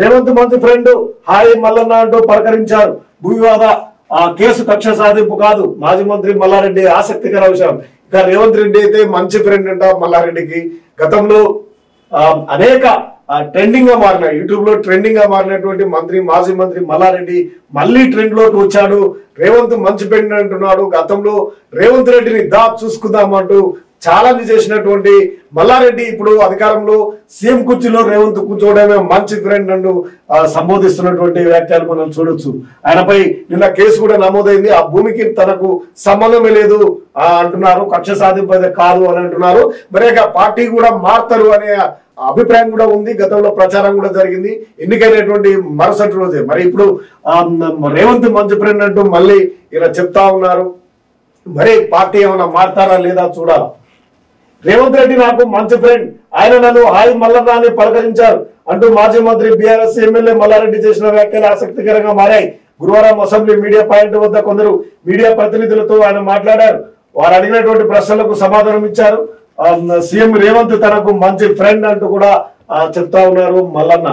రేవంత్ మంత్రి friend hi Mallanna అంటూ పలకరించారు. భూ వివాద కేసు కక్ష సాధింపు కాదు, మాజీ మంత్రి మల్లారెడ్డి ఆసక్తికర విషయం. ఇక రేవంత్ రెడ్డి అయితే మంచి ఫ్రెండ్ అంట మల్లారెడ్డికి. గతంలో అనేక ట్రెండింగ్ గా మారిన యూట్యూబ్ లో ట్రెండింగ్ గా మారినటువంటి మాజీ మంత్రి మల్లారెడ్డి మళ్ళీ ట్రెండ్ లోకి వచ్చాడు. రేవంత్ మంచి ఫ్రెండ్ అంటున్నాడు. గతంలో రేవంత్ రెడ్డిని చూసుకుందామంటూ ఛాలెంజ్ చేసినటువంటి మల్లారెడ్డి ఇప్పుడు అధికారంలో సీఎం కుర్చీలో రేవంత్ కూర్చోవడమే మంచి ఫ్రెండ్ అంటూ సంబోధిస్తున్నటువంటి వ్యాఖ్యలు మనం చూడొచ్చు. ఆయనపై నిన్న కేసు కూడా నమోదైంది. ఆ భూమికి తనకు సంబంధమే లేదు అంటున్నారు, కక్ష సాధింపు కాదు అని అంటున్నారు. మరి పార్టీ కూడా మారుతారు అనే అభిప్రాయం కూడా ఉంది. గతంలో ప్రచారం కూడా జరిగింది ఎన్నికైనటువంటి మరుసటి రోజే. మరి ఇప్పుడు రేవంత్ మంచి ఫ్రెండ్ అంటూ మళ్ళీ ఇలా చెప్తా ఉన్నారు. మరి పార్టీ ఏమైనా మారుతారా లేదా చూడాలి. రేవంత్ రెడ్డి నాకు మంచి ఫ్రెండ్, ఆయన నన్ను హాయ్ మల్లన్న అని పలకరించారు అంటూ మాజీ మంత్రి బీఆర్ఎస్ ఎమ్మెల్యే మల్లారెడ్డి చేసిన వ్యాఖ్యలు ఆసక్తికరంగా మారాయి. గురువారం అసెంబ్లీ మీడియా పాయింట్ వద్ద కొందరు మీడియా ప్రతినిధులతో ఆయన మాట్లాడారు. వారు అడిగినటువంటి ప్రశ్నలకు సమాధానం ఇచ్చారు. సీఎం రేవంత్ తనకు మంచి ఫ్రెండ్ అంటూ కూడా చెప్తా ఉన్నారు మల్లన్న.